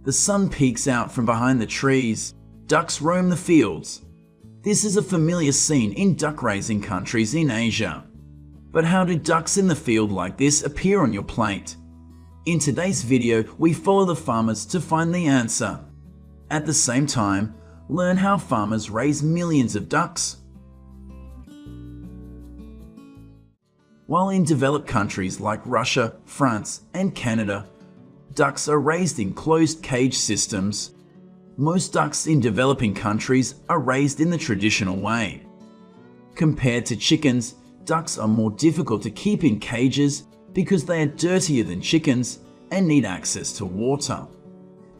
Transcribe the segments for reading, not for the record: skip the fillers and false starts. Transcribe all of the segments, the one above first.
The sun peeks out from behind the trees. Ducks roam the fields. This is a familiar scene in duck-raising countries in Asia. But how do ducks in the field like this appear on your plate? In today's video, we follow the farmers to find the answer. At the same time, learn how farmers raise millions of ducks. While in developed countries like Russia, France, and Canada, ducks are raised in closed cage systems, most ducks in developing countries are raised in the traditional way. Compared to chickens, ducks are more difficult to keep in cages because they are dirtier than chickens and need access to water.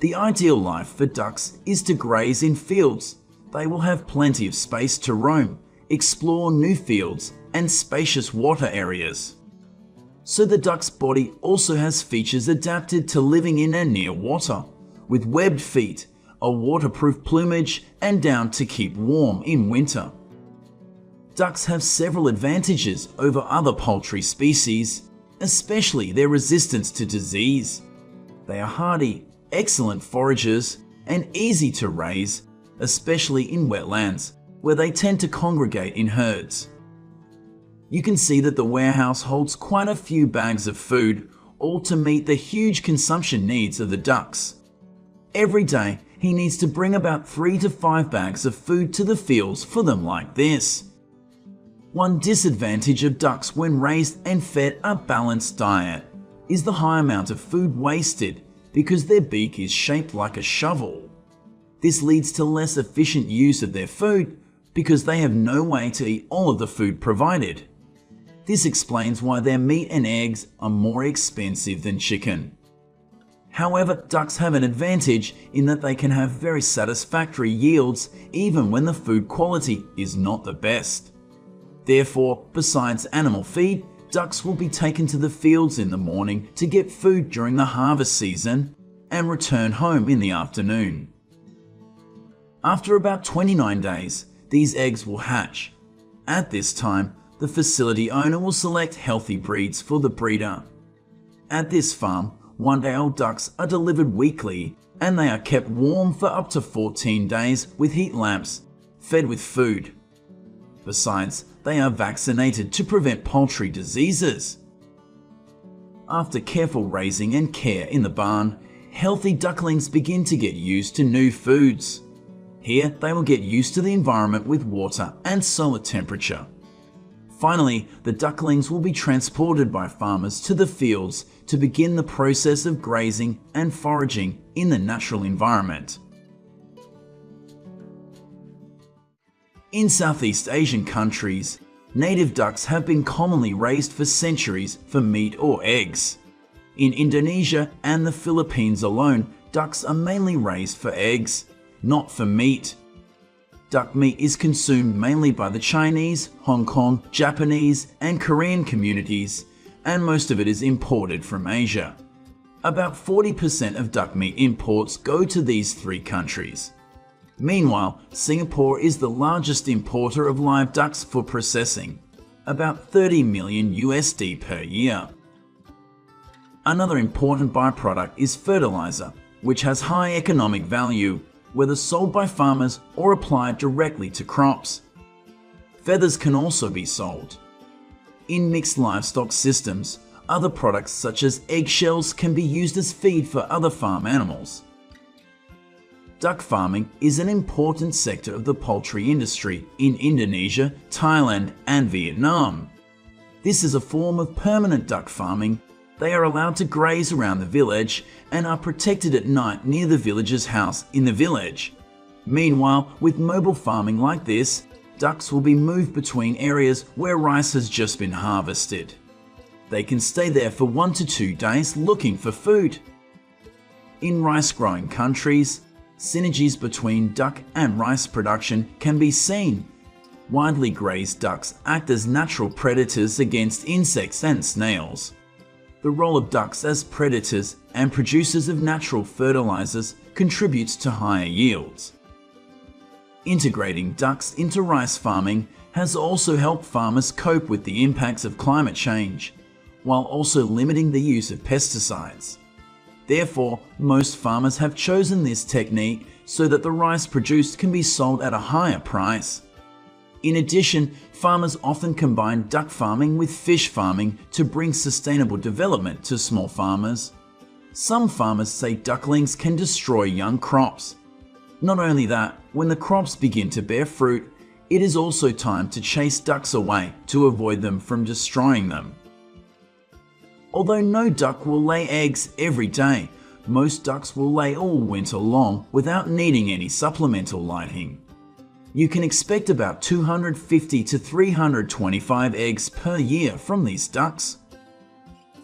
The ideal life for ducks is to graze in fields. They will have plenty of space to roam, explore new fields, and spacious water areas. So the duck's body also has features adapted to living in and near water, with webbed feet, a waterproof plumage, and down to keep warm in winter. Ducks have several advantages over other poultry species, especially their resistance to disease. They are hardy, excellent foragers, and easy to raise, especially in wetlands, where they tend to congregate in herds. You can see that the warehouse holds quite a few bags of food, all to meet the huge consumption needs of the ducks. Every day, he needs to bring about 3 to 5 bags of food to the fields for them like this. One disadvantage of ducks when raised and fed a balanced diet is the high amount of food wasted because their beak is shaped like a shovel. This leads to less efficient use of their food because they have no way to eat all of the food provided. This explains why their meat and eggs are more expensive than chicken. However, ducks have an advantage in that they can have very satisfactory yields even when the food quality is not the best. Therefore, besides animal feed, ducks will be taken to the fields in the morning to get food during the harvest season and return home in the afternoon. After about 29 days, these eggs will hatch. At this time, the facility owner will select healthy breeds for the breeder. At this farm, one-day-old ducks are delivered weekly and they are kept warm for up to 14 days with heat lamps, fed with food. Besides, they are vaccinated to prevent poultry diseases. After careful raising and care in the barn, healthy ducklings begin to get used to new foods. Here, they will get used to the environment with water and solar temperature. Finally, the ducklings will be transported by farmers to the fields to begin the process of grazing and foraging in the natural environment. In Southeast Asian countries, native ducks have been commonly raised for centuries for meat or eggs. In Indonesia and the Philippines alone, ducks are mainly raised for eggs, not for meat. Duck meat is consumed mainly by the Chinese, Hong Kong, Japanese, and Korean communities, and most of it is imported from Asia. About 40% of duck meat imports go to these 3 countries. Meanwhile, Singapore is the largest importer of live ducks for processing, about 30 million USD per year. Another important byproduct is fertilizer, which has high economic value, whether sold by farmers or applied directly to crops. Feathers can also be sold. In mixed livestock systems, other products such as eggshells can be used as feed for other farm animals. Duck farming is an important sector of the poultry industry in Indonesia, Thailand, and Vietnam. This is a form of permanent duck farming. They are allowed to graze around the village and are protected at night near the villager's house in the village. Meanwhile, with mobile farming like this, ducks will be moved between areas where rice has just been harvested. They can stay there for 1 to 2 days looking for food. In rice-growing countries, synergies between duck and rice production can be seen. Widely grazed ducks act as natural predators against insects and snails. The role of ducks as predators and producers of natural fertilizers contributes to higher yields. Integrating ducks into rice farming has also helped farmers cope with the impacts of climate change, while also limiting the use of pesticides. Therefore, most farmers have chosen this technique so that the rice produced can be sold at a higher price. In addition, farmers often combine duck farming with fish farming to bring sustainable development to small farmers. Some farmers say ducklings can destroy young crops. Not only that, when the crops begin to bear fruit, it is also time to chase ducks away to avoid them from destroying them. Although no duck will lay eggs every day, most ducks will lay all winter long without needing any supplemental lighting. You can expect about 250 to 325 eggs per year from these ducks.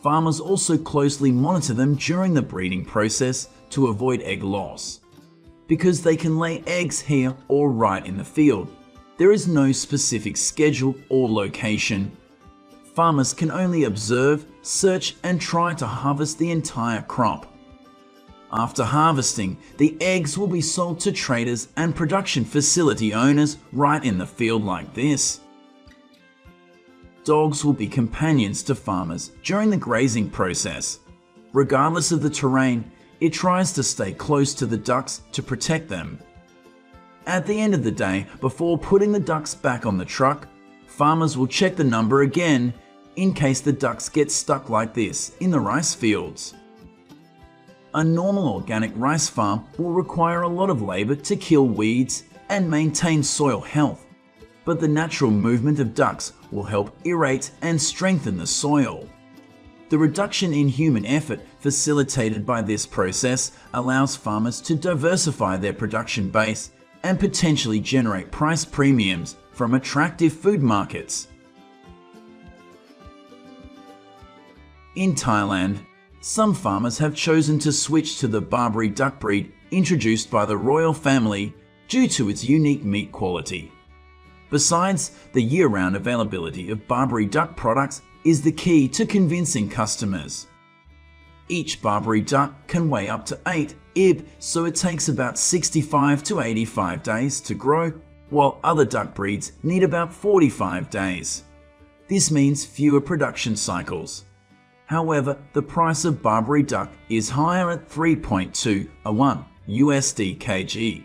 Farmers also closely monitor them during the breeding process to avoid egg loss. Because they can lay eggs here or right in the field, there is no specific schedule or location. Farmers can only observe, search, and try to harvest the entire crop. After harvesting, the eggs will be sold to traders and production facility owners right in the field like this. Dogs will be companions to farmers during the grazing process. Regardless of the terrain, it tries to stay close to the ducks to protect them. At the end of the day, before putting the ducks back on the truck, farmers will check the number again in case the ducks get stuck like this in the rice fields. A normal organic rice farm will require a lot of labor to kill weeds and maintain soil health, but the natural movement of ducks will help aerate and strengthen the soil. The reduction in human effort facilitated by this process allows farmers to diversify their production base and potentially generate price premiums from attractive food markets. In Thailand, some farmers have chosen to switch to the Barbary duck breed introduced by the royal family due to its unique meat quality. Besides, the year-round availability of Barbary duck products is the key to convincing customers. Each Barbary duck can weigh up to 8 ib, so it takes about 65 to 85 days to grow, while other duck breeds need about 45 days. This means fewer production cycles. However, the price of Barbary duck is higher at 3.201 USD kg.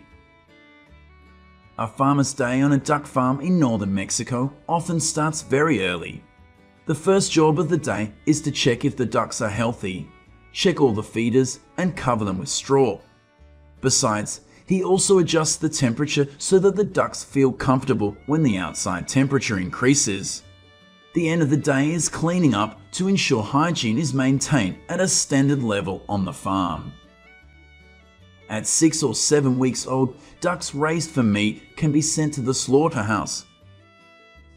A farmer's day on a duck farm in northern Mexico often starts very early. The first job of the day is to check if the ducks are healthy, check all the feeders, and cover them with straw. Besides, he also adjusts the temperature so that the ducks feel comfortable when the outside temperature increases. The end of the day is cleaning up to ensure hygiene is maintained at a standard level on the farm. At 6 or 7 weeks old, ducks raised for meat can be sent to the slaughterhouse.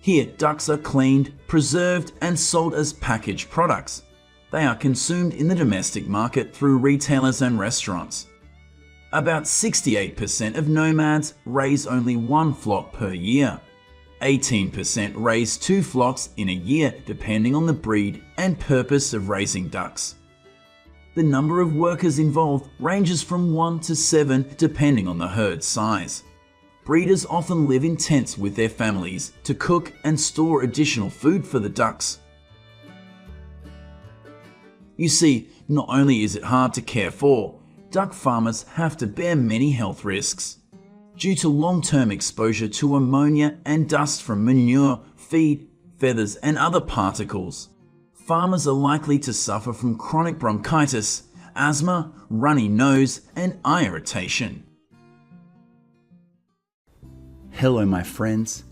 Here, ducks are cleaned, preserved, and sold as packaged products. They are consumed in the domestic market through retailers and restaurants. About 68% of nomads raise only one flock per year. 18% raise 2 flocks in a year depending on the breed and purpose of raising ducks. The number of workers involved ranges from 1 to 7 depending on the herd size. Breeders often live in tents with their families to cook and store additional food for the ducks. You see, not only is it hard to care for, duck farmers have to bear many health risks. Due to long-term exposure to ammonia and dust from manure, feed, feathers, and other particles, farmers are likely to suffer from chronic bronchitis, asthma, runny nose, and eye irritation. Hello my friends.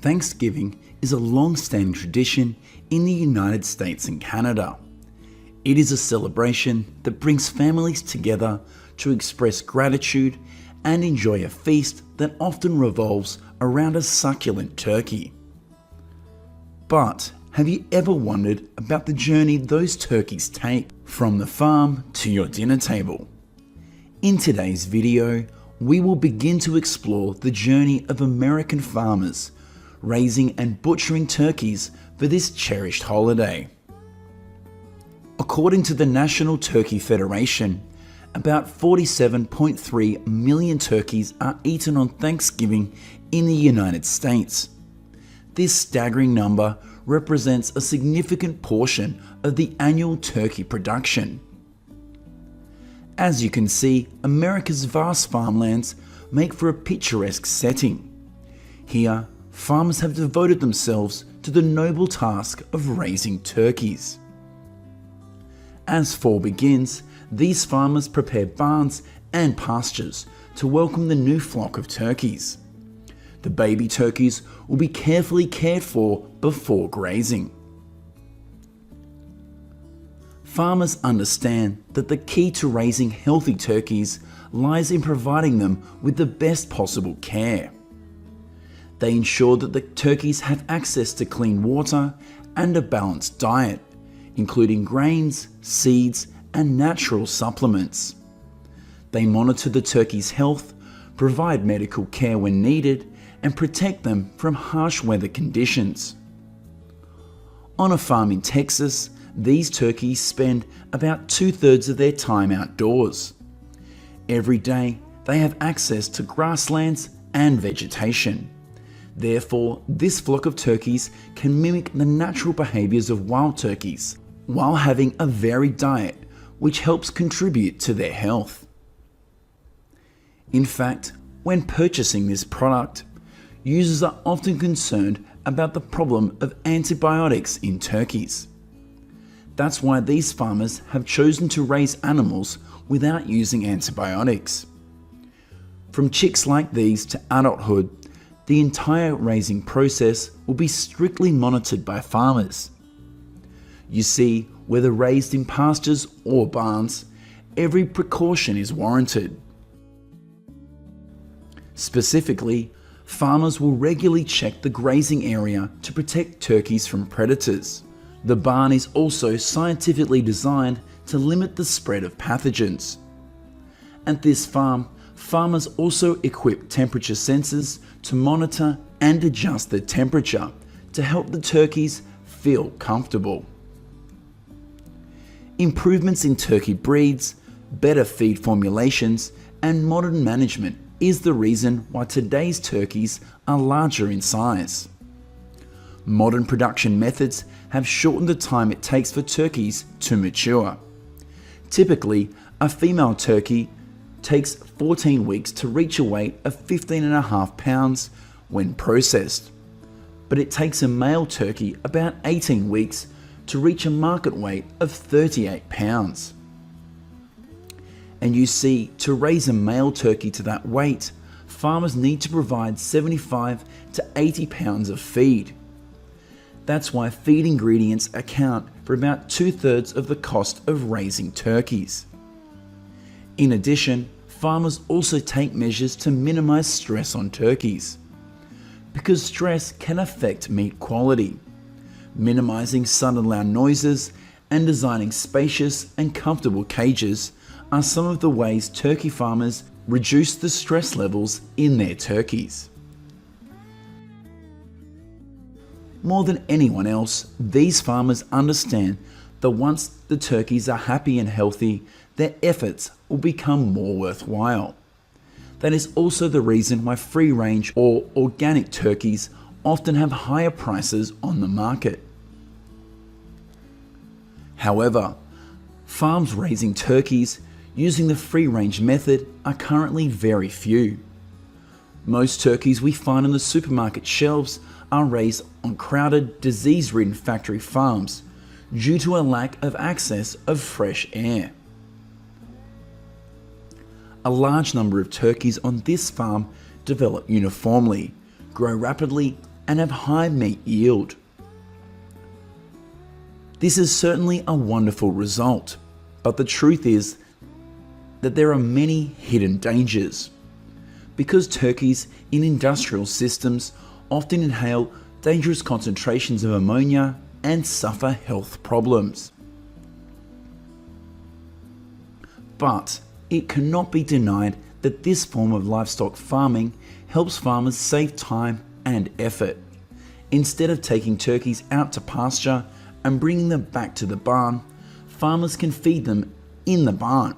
Thanksgiving is a long-standing tradition in the United States and Canada. It is a celebration that brings families together to express gratitude and enjoy a feast that often revolves around a succulent turkey. But have you ever wondered about the journey those turkeys take from the farm to your dinner table? In today's video, we will begin to explore the journey of American farmers raising and butchering turkeys for this cherished holiday. According to the National Turkey Federation, about 47.3 million turkeys are eaten on Thanksgiving in the United States. This staggering number represents a significant portion of the annual turkey production. As you can see, America's vast farmlands make for a picturesque setting. Here, farmers have devoted themselves to the noble task of raising turkeys. As fall begins, these farmers prepare barns and pastures to welcome the new flock of turkeys. The baby turkeys will be carefully cared for before grazing. Farmers understand that the key to raising healthy turkeys lies in providing them with the best possible care. They ensure that the turkeys have access to clean water and a balanced diet, including grains, seeds, and natural supplements. They monitor the turkey's health, provide medical care when needed, and protect them from harsh weather conditions. On a farm in Texas, these turkeys spend about 2/3 of their time outdoors. Every day, they have access to grasslands and vegetation. Therefore, this flock of turkeys can mimic the natural behaviours of wild turkeys, while having a varied diet, which helps contribute to their health. In fact, when purchasing this product, users are often concerned about the problem of antibiotics in turkeys. That's why these farmers have chosen to raise animals without using antibiotics. From chicks like these to adulthood, the entire raising process will be strictly monitored by farmers. You see, whether raised in pastures or barns, every precaution is warranted. Specifically, farmers will regularly check the grazing area to protect turkeys from predators. The barn is also scientifically designed to limit the spread of pathogens. At this farm, farmers also equip temperature sensors to monitor and adjust the temperature to help the turkeys feel comfortable. Improvements in turkey breeds, better feed formulations, and modern management is the reason why today's turkeys are larger in size. Modern production methods have shortened the time it takes for turkeys to mature. Typically, a female turkey takes 14 weeks to reach a weight of 15.5 pounds when processed, but it takes a male turkey about 18 weeks to reach a market weight of 38 pounds. And you see, to raise a male turkey to that weight, farmers need to provide 75 to 80 pounds of feed. That's why feed ingredients account for about 2/3 of the cost of raising turkeys. In addition, farmers also take measures to minimize stress on turkeys, because stress can affect meat quality. Minimizing sudden loud noises and designing spacious and comfortable cages are some of the ways turkey farmers reduce the stress levels in their turkeys. More than anyone else, these farmers understand that once the turkeys are happy and healthy, their efforts will become more worthwhile. That is also the reason why free-range or organic turkeys often have higher prices on the market. However, farms raising turkeys using the free-range method are currently very few. Most turkeys we find on the supermarket shelves are raised on crowded, disease-ridden factory farms due to a lack of access of fresh air. A large number of turkeys on this farm develop uniformly, grow rapidly, and have high meat yield. This is certainly a wonderful result, but the truth is that there are many hidden dangers. Because turkeys in industrial systems often inhale dangerous concentrations of ammonia and suffer health problems. But it cannot be denied that this form of livestock farming helps farmers save time and effort. Instead of taking turkeys out to pasture and bringing them back to the barn, farmers can feed them in the barn.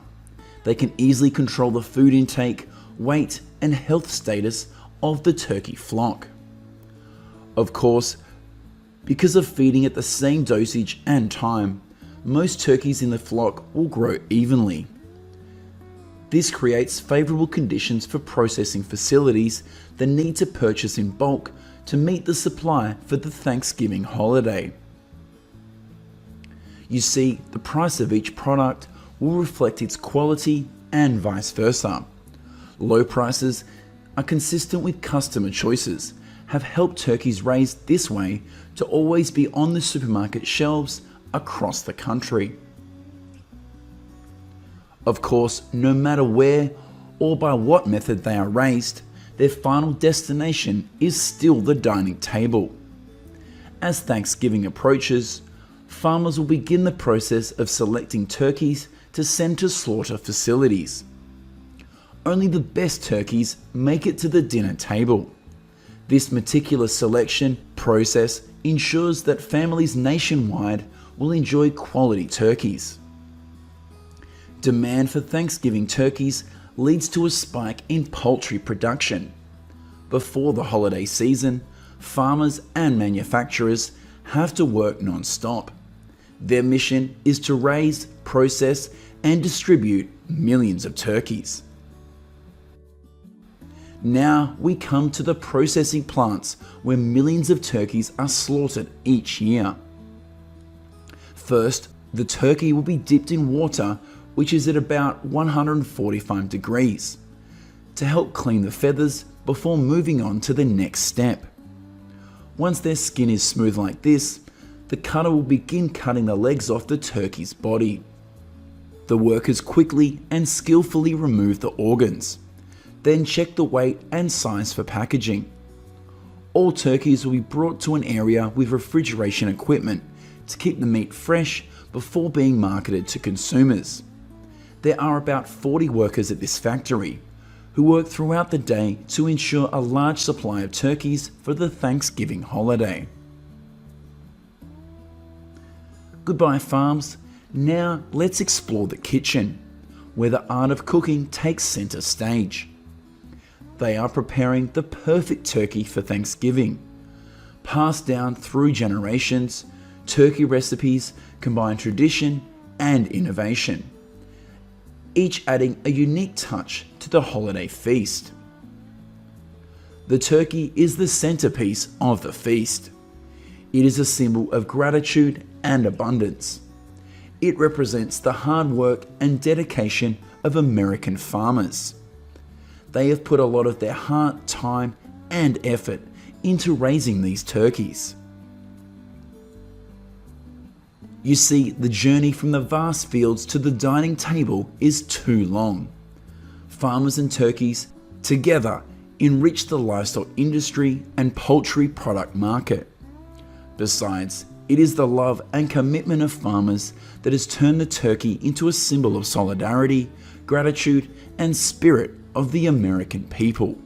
They can easily control the food intake, weight, and health status of the turkey flock. Of course, because of feeding at the same dosage and time, most turkeys in the flock will grow evenly. This creates favourable conditions for processing facilities that need to purchase in bulk to meet the supply for the Thanksgiving holiday. You see, the price of each product will reflect its quality and vice versa. Low prices are consistent with customer choices, have helped turkeys raised this way to always be on the supermarket shelves across the country. Of course, no matter where or by what method they are raised, their final destination is still the dining table. As Thanksgiving approaches, farmers will begin the process of selecting turkeys to send to slaughter facilities. Only the best turkeys make it to the dinner table. This meticulous selection process ensures that families nationwide will enjoy quality turkeys. Demand for Thanksgiving turkeys leads to a spike in poultry production. Before the holiday season, farmers and manufacturers have to work non-stop. Their mission is to raise, process, and distribute millions of turkeys. Now we come to the processing plants where millions of turkeys are slaughtered each year. First, the turkey will be dipped in water which is at about 145 degrees, to help clean the feathers before moving on to the next step. Once their skin is smooth like this, the cutter will begin cutting the legs off the turkey's body. The workers quickly and skillfully remove the organs, then check the weight and size for packaging. All turkeys will be brought to an area with refrigeration equipment to keep the meat fresh before being marketed to consumers. There are about 40 workers at this factory who work throughout the day to ensure a large supply of turkeys for the Thanksgiving holiday. Goodbye farms, now let's explore the kitchen, where the art of cooking takes centre stage. They are preparing the perfect turkey for Thanksgiving. Passed down through generations, turkey recipes combine tradition and innovation, each adding a unique touch to the holiday feast. The turkey is the centerpiece of the feast. It is a symbol of gratitude and abundance. It represents the hard work and dedication of American farmers. They have put a lot of their heart, time, and effort into raising these turkeys. You see, the journey from the vast fields to the dining table is too long. Farmers and turkeys together enrich the livestock industry and poultry product market. Besides, it is the love and commitment of farmers that has turned the turkey into a symbol of solidarity, gratitude, and spirit of the American people.